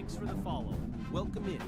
Thanks for the follow. Welcome in.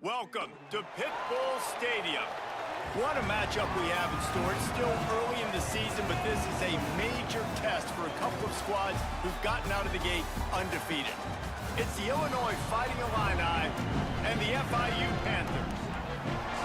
Welcome to Pitbull Stadium. What a matchup we have in store. It's still early in the season, but this is a major test for a couple of squads who've gotten out of the gate undefeated. It's the Illinois Fighting Illini and the FIU Panthers.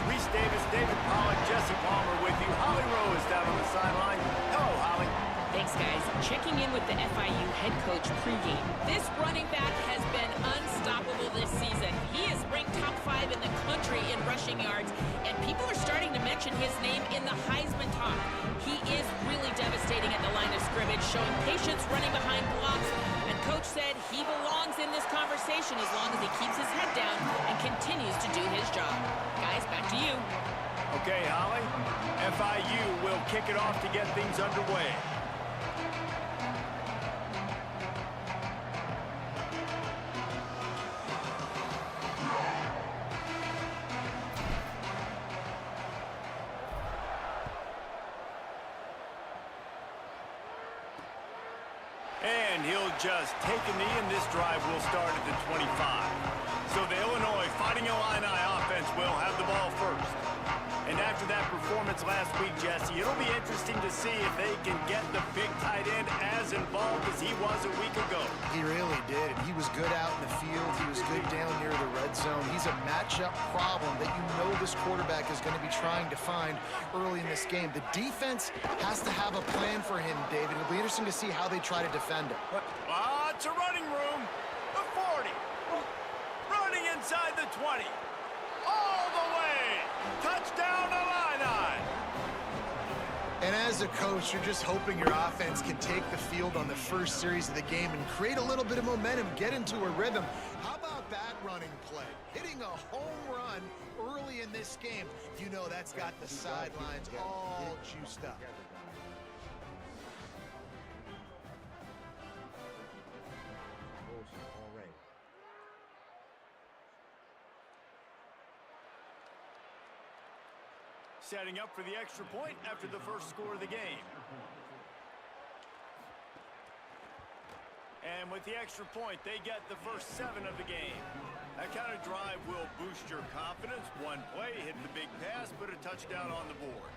Reese Davis, David Pollack, Jesse Palmer with you. Holly Rowe is down on the sideline. Hello, Holly. Thanks, guys. Checking in with the FIU head coach pregame. This running back has been unstoppable this season. He is ranked top 5 in the country in rushing yards, and people are starting to mention his name in the Heisman talk. He is really devastating at the line of scrimmage, showing patience running behind blocks, and coach said he belongs in this conversation as long as he keeps his head down and continues to do his job. Guys, back to you. Okay, Holly. FIU will kick it off to get things underway. And he'll just take a knee, and this drive will start at the 25. So the Illinois Fighting Illini offense will have the ball first. And after that performance last week, Jesse, it'll be interesting to see if they can get the big tight end as involved as he was a week ago. He really did. He was good out in the field. He was good down near the red zone. He's a matchup problem that you know this quarterback is going to be trying to find early in this game. The defense has to have a plan for him, David. It'll be interesting to see how they try to defend him. Lots of running room. The 40. Running inside the 20. All the way. Touchdown, Illini. And as a coach, you're just hoping your offense can take the field on the first series of the game and create a little bit of momentum, get into a rhythm. How about that running play? Hitting a home run early in this game. You know that's got the sidelines all juiced up. Setting up for the extra point after the first score of the game. And with the extra point, they get the first 7 of the game. That kind of drive will boost your confidence. One play, hit the big pass, put a touchdown on the board.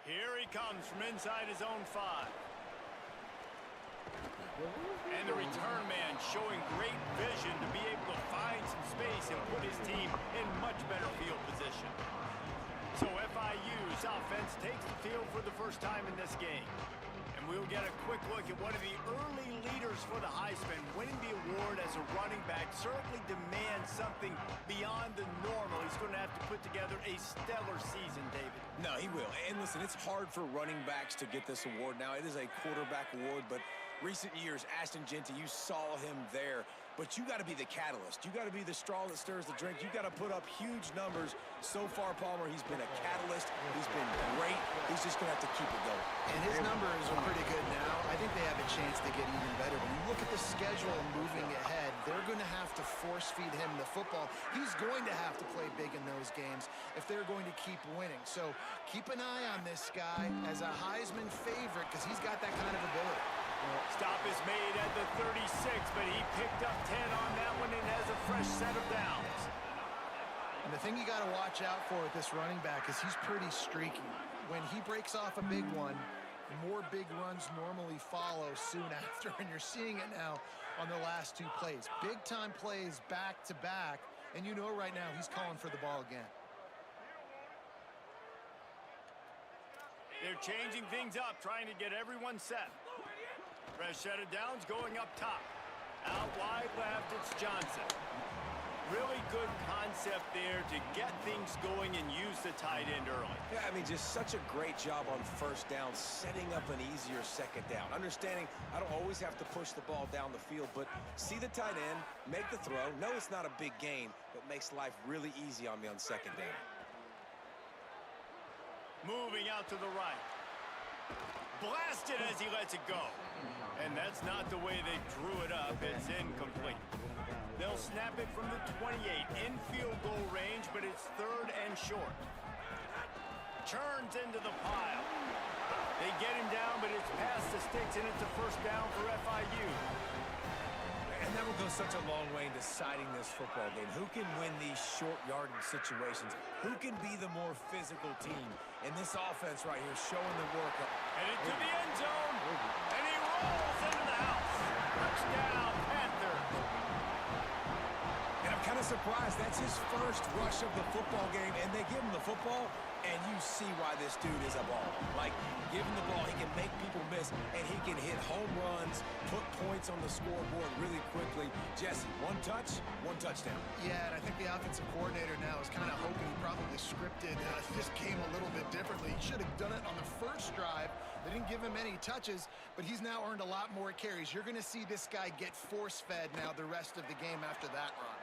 Here he comes from inside his own 5. And the return man showing great vision to be able to find some space and put his team in much better field position. So FIU's offense takes the field for the first time in this game. And we'll get a quick look at one of the early leaders for the Heisman. Winning the award as a running back certainly demands something beyond the normal. He's going to have to put together a stellar season, David. No, he will. And listen, it's hard for running backs to get this award now. It is a quarterback award, but recent years, Ashton Jeanty, you saw him there. But you got to be the catalyst. You got to be the straw that stirs the drink. You got to put up huge numbers. So far, Palmer, he's been a catalyst. He's been great. He's just going to have to keep it going. And his numbers are pretty good now. I think they have a chance to get even better. When you look at the schedule moving ahead, they're going to have to force-feed him the football. He's going to have to play big in those games if they're going to keep winning. So keep an eye on this guy as a Heisman favorite because he's got that kind of ability. Stop is made at the 36, but he picked up 10 on that one and has a fresh set of downs. And the thing you got to watch out for with this running back is he's pretty streaky. When he breaks off a big one, more big runs normally follow soon after, and you're seeing it now on the last 2 plays. Big-time plays back-to-back, and you know right now he's calling for the ball again. They're changing things up, trying to get everyone set. Fresh set of downs going up top. Out wide left, it's Johnson. Really good concept there to get things going and use the tight end early. Yeah, I mean, just such a great job on first down, setting up an easier second down. Understanding I don't always have to push the ball down the field, but see the tight end, make the throw. No, it's not a big gain, but makes life really easy on me on second down. Moving out to the right. Blasted as he lets it go. And that's not the way they drew it up. It's incomplete. They'll snap it from the 28 in field goal range, but it's third and short. Churns into the pile. They get him down, but it's past the sticks, and it's a first down for FIU. And that will go such a long way in deciding this football game. Who can win these short yardage situations? Who can be the more physical team? And this offense right here showing the work. Headed to the end zone, and he rolls into the house. Touchdown, Panthers. And I'm kind of surprised. That's his first rush of the football game, and they give him the football, and you see why this dude is a baller. Like, give him the ball, he can make people miss, and he can hit home runs, put points on the scoreboard really quickly. Jesse, one touch, one touchdown. Yeah, and I think the offensive coordinator now is kind of hoping he probably scripted this game a little bit differently. He should have done it on the first drive. They didn't give him any touches, but he's now earned a lot more carries. You're going to see this guy get force-fed now the rest of the game after that run.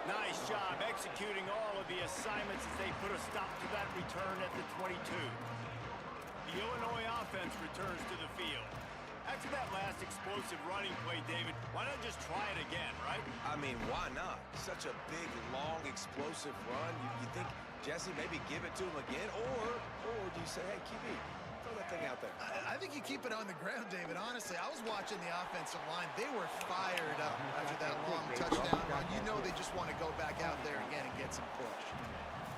Nice job executing all of the assignments as they put a stop to that return at the 22. The Illinois offense returns to the field. After that last explosive running play, David, why not just try it again, right? I mean, why not? Such a big, long, explosive run. You think, Jesse, maybe give it to him again? Or do you say, hey, QB, throw that thing out there? I think you keep it on the ground, David. Honestly, I was watching the offensive line. They were fired up after that long touchdown run. You know they just want to go back out there again and get some push.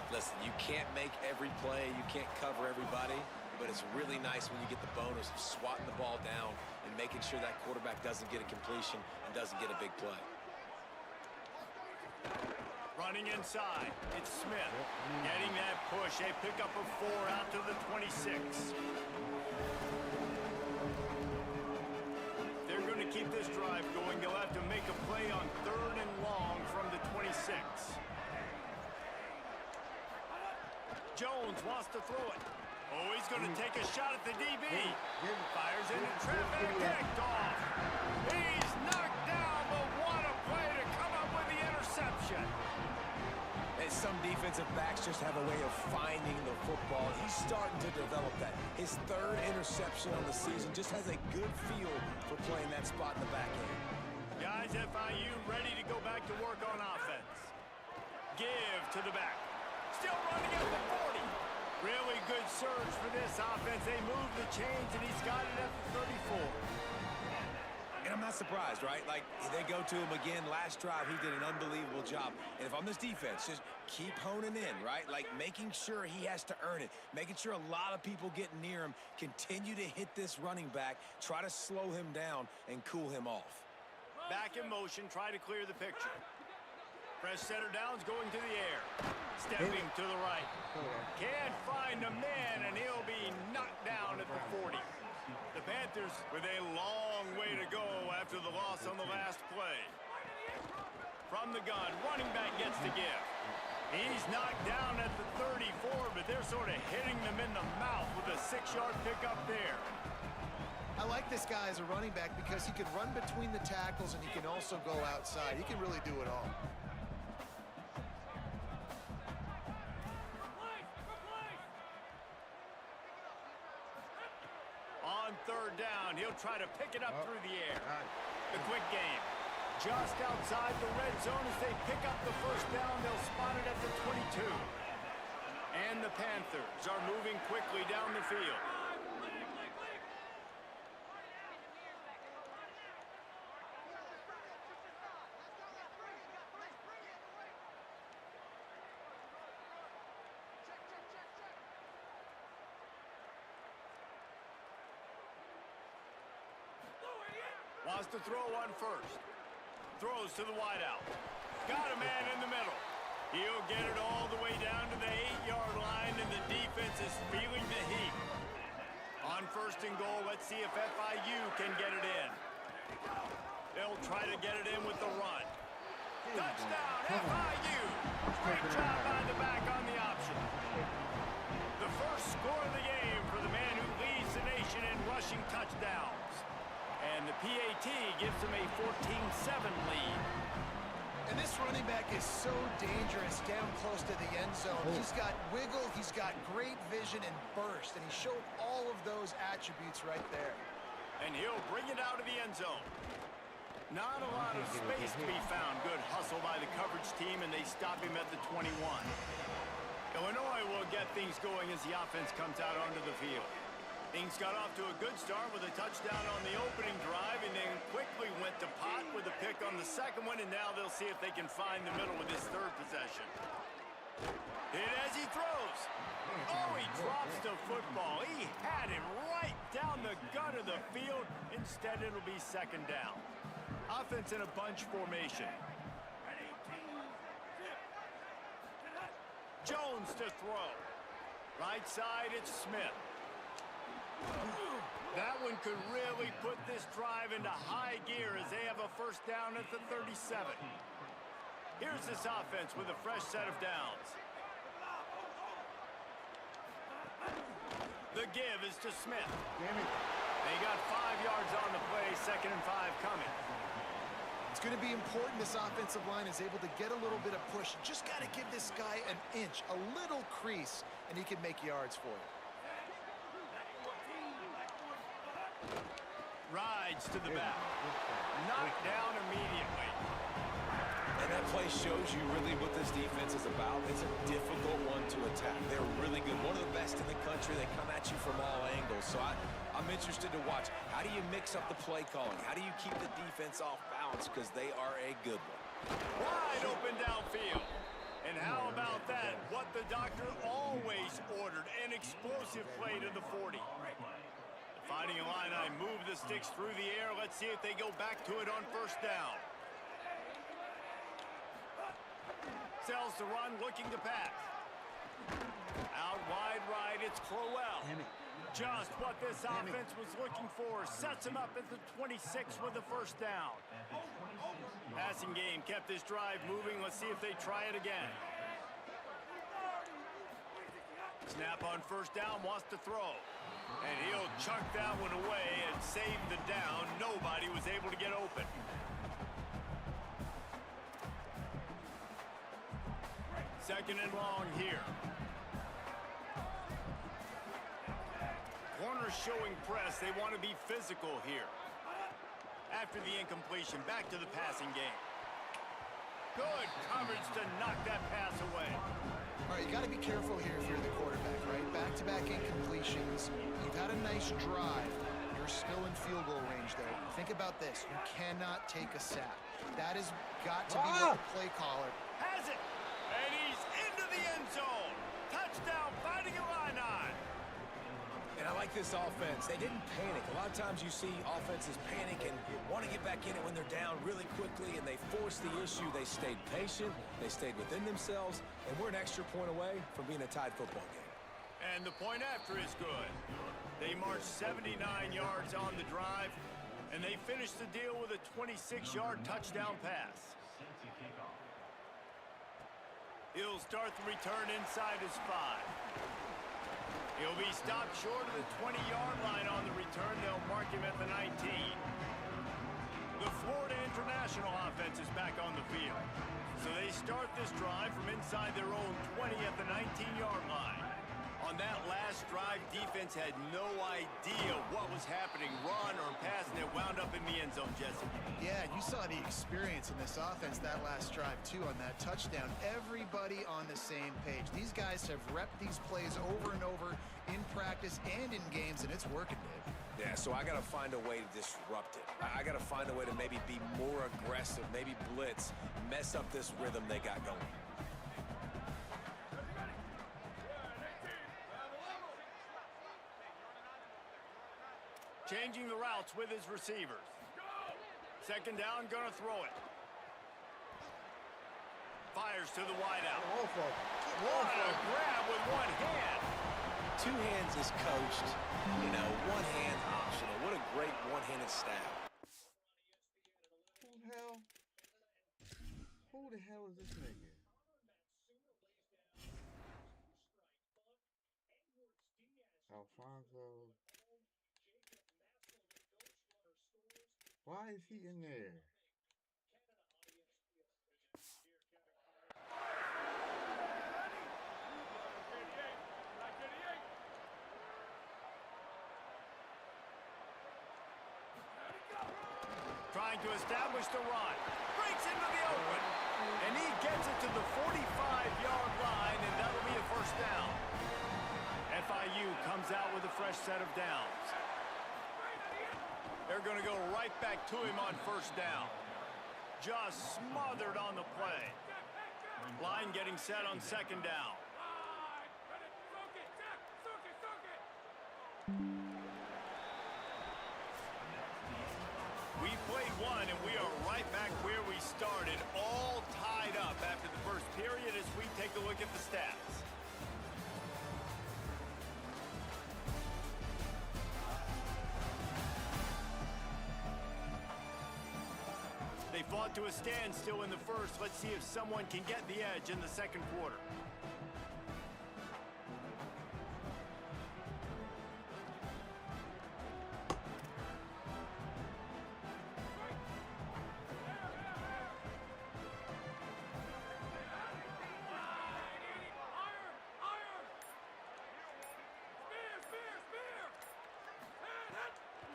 Listen, you can't make every play. You can't cover everybody. But it's really nice when you get the bonus of swatting the ball down and making sure that quarterback doesn't get a completion and doesn't get a big play. Running inside, it's Smith. Getting that push, a pickup of 4 out to the 26. They're going to keep this drive going. They'll have to make a play on 3rd and long from the 26. Jones wants to throw it. Oh, he's going to take a shot at the DB. Fires into traffic, picked off. He's knocked down, but what a play to come up with the interception. And some defensive backs just have a way of finding the football. He's starting to develop that. His 3rd interception on the season just has a good feel for playing that spot in the back end. Guys, FIU ready to go back to work on offense. Give to the back. Still running at the 40. Really good surge for this offense. They move the chains, and he's got it at the 34. And I'm not surprised, right? Like, they go to him again. Last drive, he did an unbelievable job. And if I'm this defense, just keep honing in, right? Like, making sure he has to earn it. Making sure a lot of people get near him. Continue to hit this running back. Try to slow him down and cool him off. Back in motion, try to clear the picture. Fresh center downs going to the air. Stepping to the right. Can't find a man, and he'll be knocked down at the 40. The Panthers with a long way to go after the loss on the last play. From the gun, running back gets the give. He's knocked down at the 34, but they're sort of hitting them in the mouth with a 6-yard pickup there. I like this guy as a running back because he can run between the tackles and he can also go outside. He can really do it all. On 3rd down, he'll try to pick it up through the air. The quick game. Just outside the red zone as they pick up the first down. They'll spot it at the 22. And the Panthers are moving quickly down the field. Wants to throw on first. Throws to the wideout. Got a man in the middle. He'll get it all the way down to the 8-yard line, and the defense is feeling the heat. On 1st and goal, let's see if FIU can get it in. they'll try to get it in with the run. Touchdown, FIU. Great job by the back on the option. The first score of the game for the man who leads the nation in rushing touchdowns. And the PAT gives them a 14-7 lead. And this running back is so dangerous down close to the end zone. He's got wiggle, he's got great vision and burst, and he showed all of those attributes right there. And he'll bring it out of the end zone. Not a lot of space to be found. Good hustle by the coverage team, and they stop him at the 21. Illinois will get things going as the offense comes out onto the field. Things got off to a good start with a touchdown on the opening drive, and then quickly went to pot with a pick on the second one, and now they'll see if they can find the middle with this third possession. Hit as he throws. Oh, he drops the football. He had him right down the gut of the field. Instead, it'll be second down. Offense in a bunch formation. Jones to throw. Right side, it's Smith. That one could really put this drive into high gear as they have a first down at the 37. Here's this offense with a fresh set of downs. The give is to Smith. They got 5 yards on the play, 2nd and 5 coming. It's going to be important this offensive line is able to get a little bit of push. Just got to give this guy an inch, a little crease, and he can make yards for it. Rides to the back. Knocked down immediately. And that play shows you really what this defense is about. It's a difficult one to attack. They're really good. One of the best in the country. They come at you from all angles. So I'm interested to watch. How do you mix up the play calling? How do you keep the defense off balance? Because they are a good one. Wide open downfield. And how about that? What the doctor always ordered. An explosive play to the 40. Fighting Illini move the sticks through the air. Let's see if they go back to it on first down. Sells to run, looking to pass. Out wide right, it's Crowell. Just what this offense was looking for. Sets him up at the 26 with the first down. Passing game kept this drive moving. Let's see if they try it again. Snap on first down, wants to throw. And he'll chuck that one away and save the down. Nobody was able to get open. Second and long here. Corners showing press. They want to be physical here. After the incompletion, back to the passing game. Good coverage to knock that pass away. All right, you got to be careful here if you're the quarterback, right? Back-to-back incompletions. You've had a nice drive. You're still in field goal range, though. Think about this. You cannot take a sack. That has got to be what the play caller. Has it. And he's into the end zone. Touchdown, Fighting Illini. And I like this offense. They didn't panic. A lot of times you see offenses panic and want to get back in it when they're down really quickly, and they forced the issue. They stayed patient. They stayed within themselves, and we're an extra point away from being a tied football game. And the point after is good. They marched 79 yards on the drive, and they finished the deal with a 26-yard touchdown pass. He'll start the return inside his 5. He'll be stopped short of the 20-yard line on the return. They'll mark him at the 19. The Florida International offense is back on the field. So they start this drive from inside their own 20 at the 19-yard line. On that last drive, defense had no idea what was happening, run or pass, and it wound up in the end zone, Jesse. Yeah, you saw the experience in this offense that last drive, too, on that touchdown. Everybody on the same page. These guys have repped these plays over and over in practice and in games, and it's working, Dave. Yeah, so I got to find a way to disrupt it. I got to find a way to maybe be more aggressive, maybe blitz, mess up this rhythm they got going. Changing the routes with his receivers. Second down, gonna throw it. Fires to the wideout. What a grab with one hand. Two hands is coached, one hand optional. What a great one-handed stab. Who the hell is this nigga? Alfonso. Why is he in there? Trying to establish the run. Breaks into the open. And he gets it to the 45-yard line, and that'll be a first down. FIU comes out with a fresh set of downs. They're going to go right back to him on first down. Just smothered on the play. Line getting set on second down. We played one, and we are right back where we started, all tied up after the first period as we take a look at the stats. They fought to a standstill in the first. Let's see if someone can get the edge in the second quarter.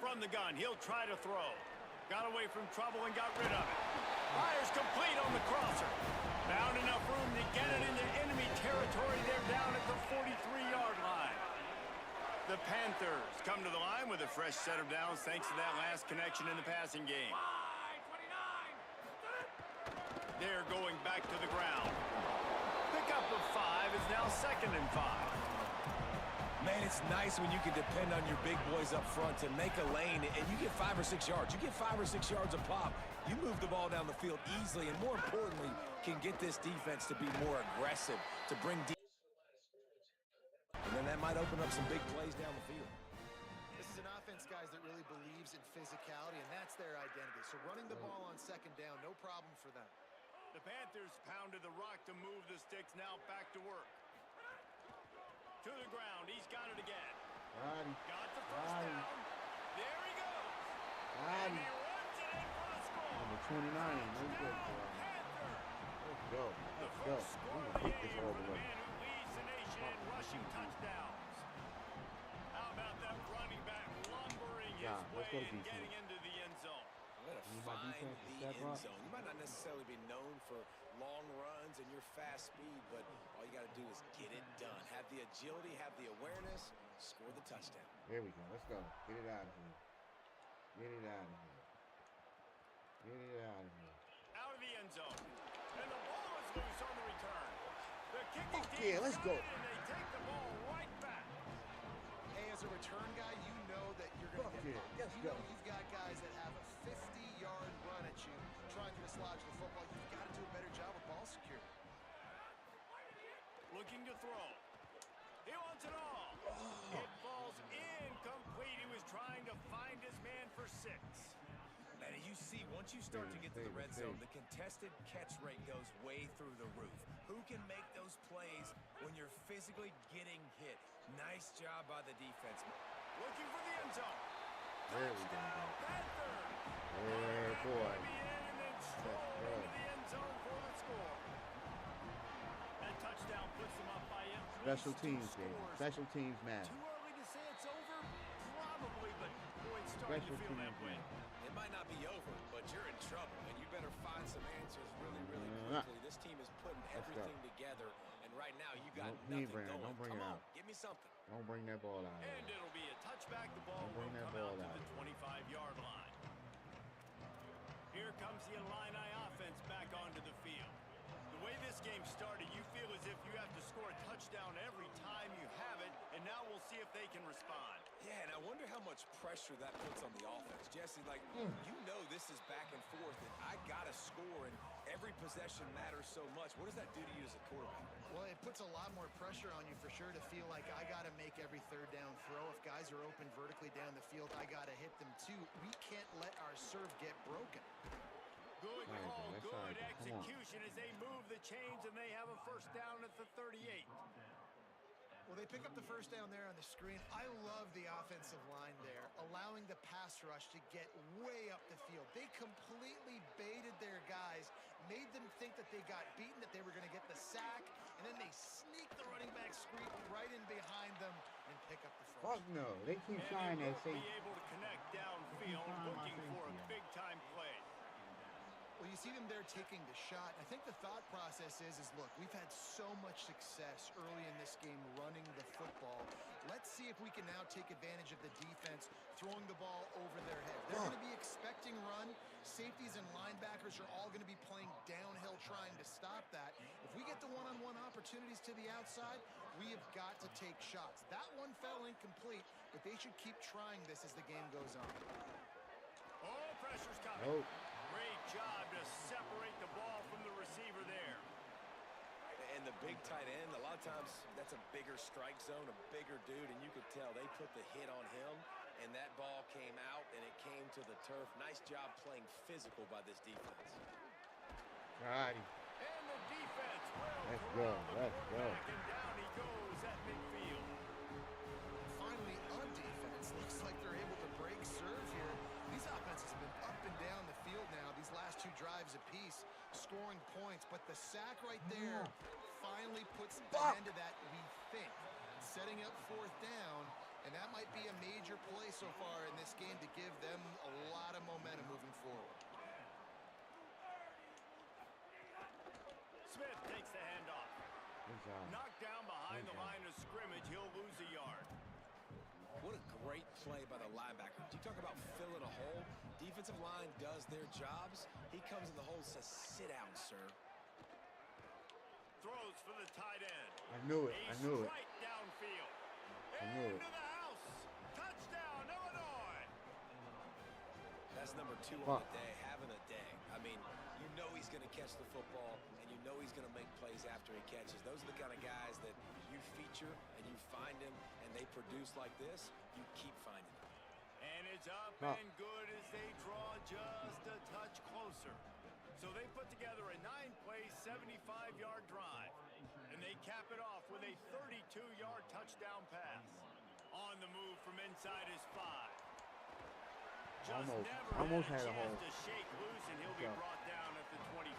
From the gun, he'll try to throw. Got away from trouble and got rid of it. Fires complete on the crosser. Found enough room to get it into enemy territory. They're down at the 43-yard line. The Panthers come to the line with a fresh set of downs thanks to that last connection in the passing game. They're going back to the ground. Pickup of 5 is now 2nd and 5. Man, it's nice when you can depend on your big boys up front to make a lane, and you get 5 or 6 yards. You get 5 or 6 yards a pop. You move the ball down the field easily, and more importantly, can get this defense to be more aggressive, to bring and then that might open up some big plays down the field. This is an offense, guys, that really believes in physicality, and that's their identity. So running the ball on second down, no problem for them. The Panthers pounded the rock to move the sticks, now back to work. To the ground, he's got it again. Got the first down. There he goes. And he runs it in for the score. Number 29. Let's go, boy. Let's go. The Let's go. first score We're of going to the get this game all for the the way. man who leads the nation in rushing touchdowns. How about that running back lumbering his let's way go and defense. getting into the end zone? Way to You might find defense to the step end up. zone. You might not necessarily be known for long runs and your fast speed, but all you got to do is get it done. Have the agility, have the awareness, score the touchdown. There we go. Let's go. Get it out of here. Get it out of here. Get it out of here. Out of the end zone. And the ball is loose on the return. The kicking Fuck team yeah, let's got go. it, and they take the ball right back. Hey, as a return guy, you know that you're going Fuck to get yeah, let's you go. know you've got guys that have a 50-yard run at you trying to dislodge the football. You've got to do a better job of ball security. Looking to throw. He wants it all. It falls incomplete. He was trying to find his man for 6. And as you see, once you start to get to the red zone, the contested catch rate goes way through the roof. Who can make those plays when you're physically getting hit? Nice job by the defense. Looking for the end zone. There we go. Panthers. Yeah, boy. Be in and then stroll into the end zone for the score. That touchdown puts them up by at least Special 2 teams game. scores. Special teams match. Too early to say it's over? Probably, but boy, it's starting Special to feel that teams way. match. It might not be over, but you're in trouble, and you better find some answers really, really Yeah. quickly. This team is putting Let's go. everything together, and right now you got Don't need nothing Brandon. going. Don't bring Come it on, out. give me something. Don't bring that ball out. And it'll be a touchback. The ball Don't bring will that come out ball to out. the 25-yard line. Here comes the Illini offense back onto the field. The way this game started, you feel as if you have to score a touchdown every time you have it, and now we'll see if they can respond. Yeah, and I wonder how much pressure that puts on the offense. Jesse, like, you know this is back and forth, and I got to score, and every possession matters so much. What does that do to you as a quarterback? Well, it puts a lot more pressure on you for sure to feel like I got to make every third down throw. If guys are open vertically down the field, I got to hit them too. We can't let our serve get broken. Good Oh, That's good Come on. execution as they move the chains and they have a first down at the 38. Well, they pick up the first down there on the screen. I love the offensive line there, allowing the pass rush to get way up the field. They completely baited their guys, made them think that they got beaten, that they were going to get the sack, and then they sneak the running back screen right in behind them and pick up the first. Fuck no. They keep trying And that they won't same. be able to connect downfield looking for a big-time play. Well, you see them there taking the shot. I think the thought process is look, we've had so much success early in this game running the football. Let's see if we can now take advantage of the defense throwing the ball over their head. They're going to be expecting run. Safeties and linebackers are all going to be playing downhill trying to stop that. If we get the one-on-one opportunities to the outside, we have got to take shots. That one fell incomplete, but they should keep trying this as the game goes on. Oh, pressure's coming. Nope. Great job to separate the ball from the receiver there. And the big tight end, a lot of times that's a bigger strike zone, a bigger dude, and you could tell they put the hit on him, and that ball came out, and it came to the turf. Nice job playing physical by this defense. Alrighty. And the defense will Let's go. Let's go. And down he goes at midfield. Finally, on defense, looks like they're able to break serve here. These offenses have been up and down the field now, these last two drives apiece, scoring points. But the sack right there finally puts an end to that, we think. Setting up fourth down, and that might be a major play so far in this game to give them a lot of momentum moving forward. Smith takes the handoff. Knocked down behind the line of scrimmage, he'll lose a yard. What a great play by the linebacker. You talk about filling a hole. Defensive line does their jobs. He comes in the hole and says, sit down, sir. Throws for the tight end. I knew it. I knew it. Right downfield. I knew it. Into the house. Touchdown, Illinois. That's number 2 on the day, having a day. I mean, you know he's going to catch the football, and you know he's going to make plays after he catches. Those are the kind of guys that you feature and you find him, and they produce like this, you keep finding them. And it's up and good as they draw just a touch closer. So they put together a 9-play, 75-yard drive. And they cap it off with a 32-yard touchdown pass. On the move from inside his 5. Just almost never had a chance hole. to shake loose, and he'll be brought down at the 24.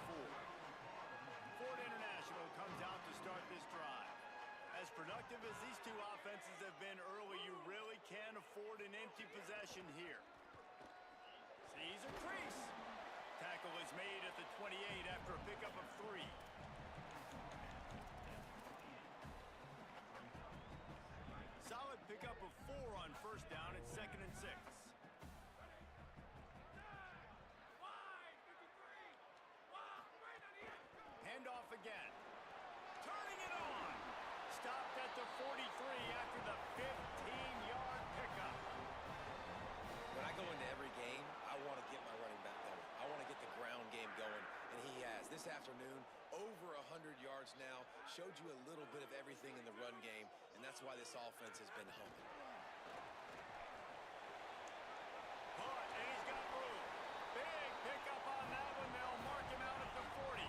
Ford International comes out to start this drive. As productive as these two offenses have been early, you really can't afford an empty possession here. Sees a crease. Tackle is made at the 28 after a pickup of 3. Solid pickup of 4 on first down at 2nd and 6. Handoff again. Turning it on. Stopped at the 43 after the 15-yard pickup. When I go into every game, I want to get my running back going. I want to get the ground game going, and he has. This afternoon, over 100 yards now, showed you a little bit of everything in the run game, and that's why this offense has been humming. Caught, and he's got room. Big pickup on that one. They'll mark him out at the 40.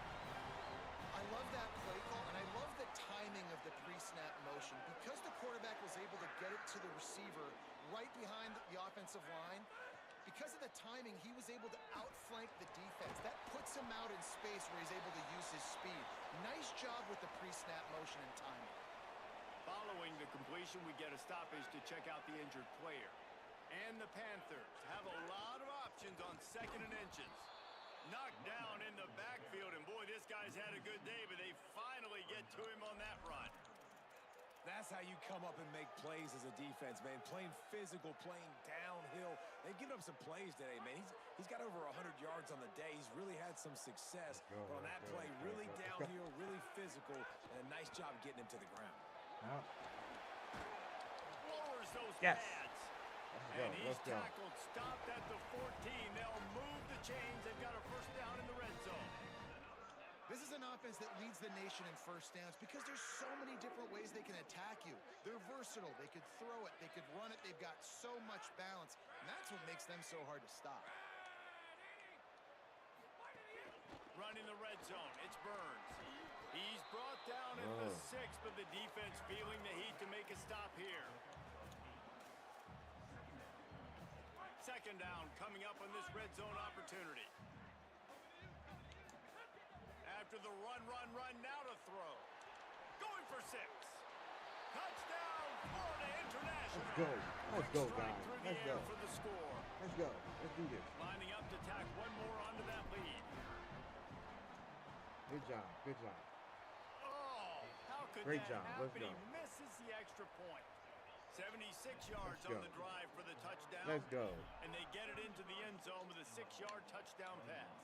I love that play call, and I love the timing of the pre-snap motion. Because the quarterback was able to get it to the receiver right behind the offensive line, because of the timing, he was able to outflank the defense. That puts him out in space where he's able to use his speed. Nice job with the pre-snap motion and timing. Following the completion, we get a stoppage to check out the injured player. And the Panthers have a lot of options on 2nd and inches. Knocked down in the backfield, and boy, this guy's had a good day, but they finally get to him on that run. That's how you come up and make plays as a defense, man. Playing physical, playing downhill. They've given up some plays today, man. He's got over 100 yards on the day. He's really had some success. But on that play, really downhill, really physical, and a nice job getting him to the ground. Lowers those Yes. pads. And he's tackled, stopped at the 14. They'll move the chains. They've got a first down in the red zone. This is an offense that leads the nation in first downs because there's so many different ways they can attack you. They're versatile. They could throw it. They could run it. They've got so much balance, and that's what makes them so hard to stop. run in the red zone. It's Burns. He's brought down at the 6, but the defense feeling the heat to make a stop here. Second down coming up on this red zone opportunity. After the run, now to throw. Going for 6. Touchdown, Florida International. Let's go, guys. Let's go. For the score. Let's go. Let's do this. Lining up to tack one more onto that lead. Good job. Good job. Oh, how could Great that job. happen? Let's go. He misses the extra point. 76 yards on the drive for the touchdown. Let's go. And they get it into the end zone with a 6-yard touchdown pass.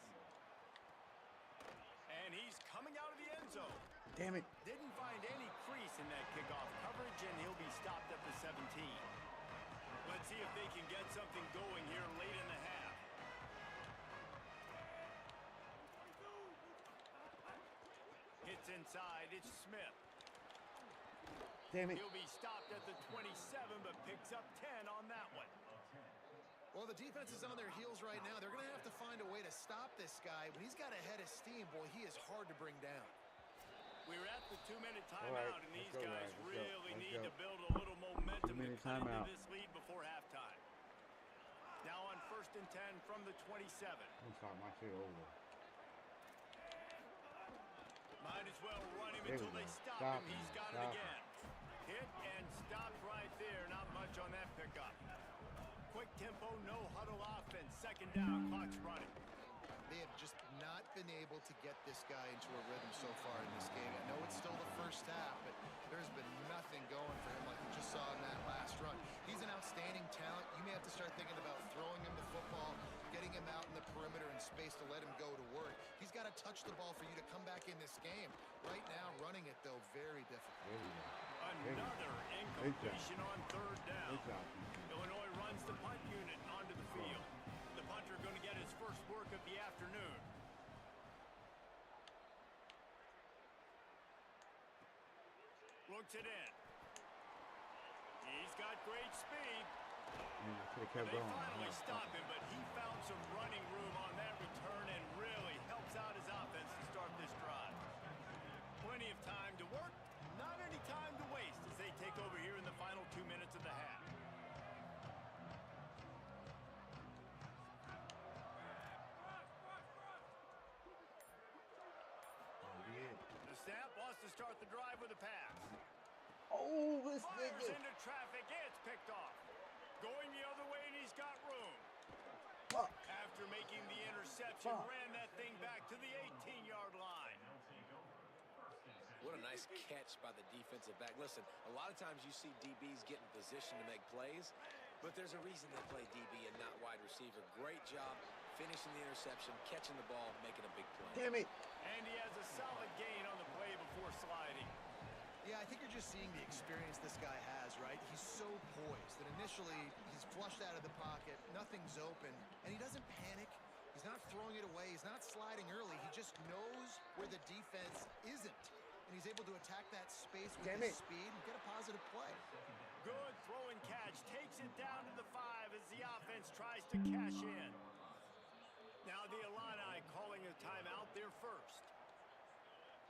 And he's coming out of the end zone. Damn it. Didn't find any crease in that kickoff coverage, and he'll be stopped at the 17. Let's see if they can get something going here late in the half. Hits inside. It's Smith. Damn it. He'll be stopped at the 27, but picks up 10 on that one. Well, the defense is on their heels right now. They're going to have to find a way to stop this guy. When he's got a head of steam, boy, he is hard to bring down. We're at the 2-minute timeout, and these guys really need to build a little momentum to cut into this lead before halftime. Now on 1st and 10 from the 27. I'm sorry, my shit over. Might as well run him until they stop him. He's got it again. Hit and stopped right there. Not much on that pickup. Quick tempo, no huddle offense. Second down, clock's running. They have just not been able to get this guy into a rhythm so far in this game. I know it's still the first half, but there's been nothing going for him like we just saw in that last run. He's an outstanding talent. You may have to start thinking about throwing him the football, getting him out in the perimeter in space to let him go to work. He's got to touch the ball for you to come back in this game. Right now, running it, though, very difficult. Another incompletion on 3rd down. Illinois runs the punt unit onto the field. The punter going to get his first work of the afternoon. Looks it in. He's got great speed. They finally stop him, but he found some running room on that return and really helps out his offense to start this drive. Plenty of time to work, not any time to waste as they take over here in the final 2 minutes of the half. The snap wants to start the drive with a pass. Oh, this Fires nigga. into traffic, it's picked off. Going the other way, and he's got room. Fuck. After making the interception, ran that thing back to the 18-yard line. What a nice catch by the defensive back. Listen, a lot of times you see DBs get in position to make plays, but there's a reason they play DB and not wide receiver. Great job finishing the interception, catching the ball, making a big play. Damn it. And he has a solid gain on the play before sliding. Yeah, I think you're just seeing the experience this guy has, right? He's so poised that initially he's flushed out of the pocket, nothing's open, and he doesn't panic. He's not throwing it away. He's not sliding early. He just knows where the defense isn't. And he's able to attack that space with his speed and get a positive play. Good throw and catch. Takes it down to the 5 as the offense tries to cash in. Now the Illini calling a timeout there first.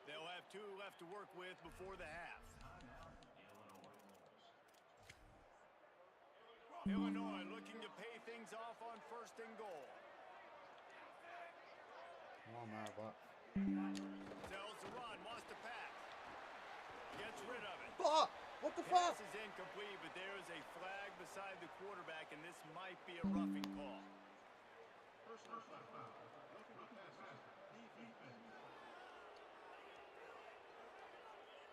They'll have 2 left to work with before the half. Illinois looking to pay things off on 1st and goal. Come on, Maribot. Tells the run, wants to pass. Gets rid of it. Fuck! What the fuck? Pass is incomplete, but there is a flag beside the quarterback, and this might be a roughing call.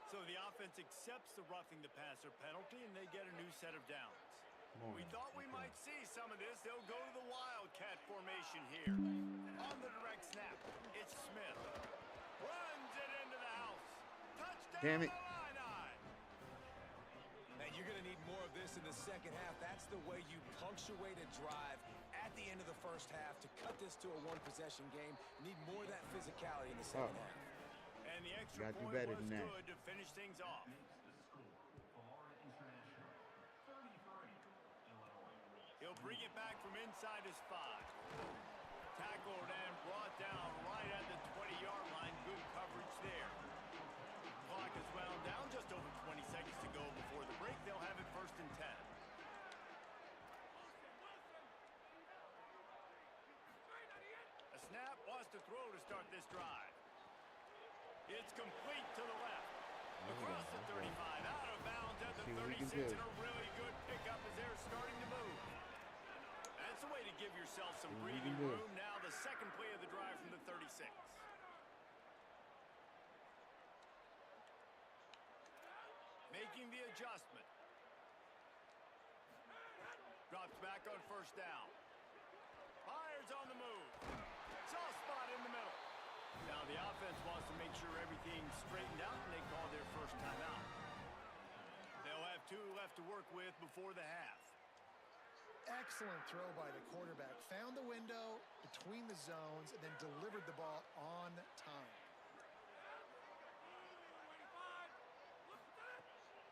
So the offense accepts the roughing the passer penalty, and they get a new set of downs. We thought we might see some of this. They'll go to the Wildcat formation here. On the direct snap, it's Smith. Runs it into the house. Touchdown, Damn it. Illini. And you're going to need more of this in the second half. That's the way you punctuate a drive at the end of the first half to cut this to a one-possession game. You need more of that physicality in the second half. And the extra point was good to finish things off. He'll bring it back from inside his 5. Tackled and brought down right at the 20-yard It's complete to the left. There we go. Across the 35, out of bounds at the See what we can 36, do. and a really good pickup as they're starting to move. That's a way to give yourself some See what we breathing can do. room. Now the second play of the drive from the 36. Making the adjustment. Drops back on first down. Fires on the move. Soft spot in the middle. Now the offense wants to make sure everything's straightened out, and they call their first timeout. They'll have 2 left to work with before the half. Excellent throw by the quarterback. Found the window between the zones and then delivered the ball on time.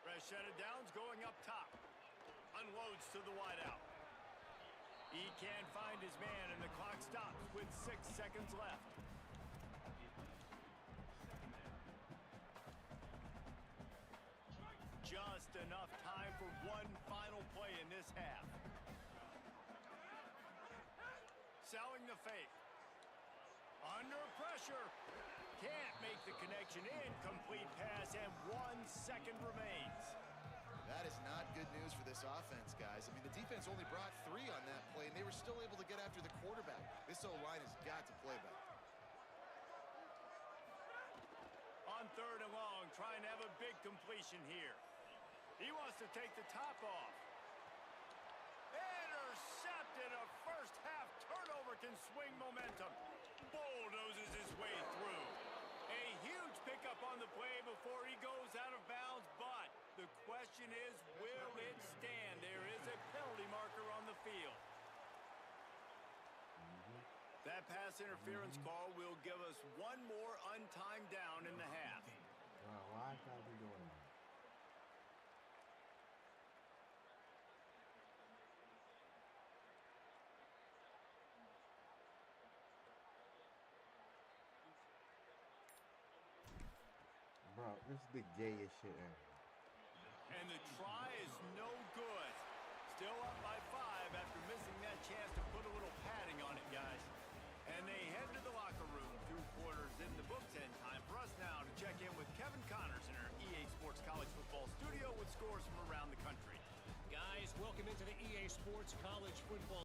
Fresh set of downs going up top. Unloads to the wideout. He can't find his man, and the clock stops with 6 seconds left. Just enough time for one final play in this half. Selling the fake. Under pressure. Can't make the connection. Incomplete pass, and 1 second remains. That is not good news for this offense, guys. I mean, the defense only brought 3 on that play, and they were still able to get after the quarterback. This O-line has got to play better. On 3rd and long, trying to have a big completion here. He wants to take the top off. Intercepted. A first half turnover can swing momentum. Bulldozes his way through. A huge pickup on the play before he goes out of bounds, but the question is, will it stand? There is a penalty marker on the field. That pass interference call will give us 1 more untimed down in the half. Why should I be doing that? Bro, this is the gayest shit ever. And the try is no good. Still up by 5 after missing that chance to put a little padding on it, guys. And they head to the locker room. 2 quarters in the books, and time for us now to check in with Kevin Connors in our EA Sports College Football studio with scores from around the country. Guys, welcome into the EA Sports College Football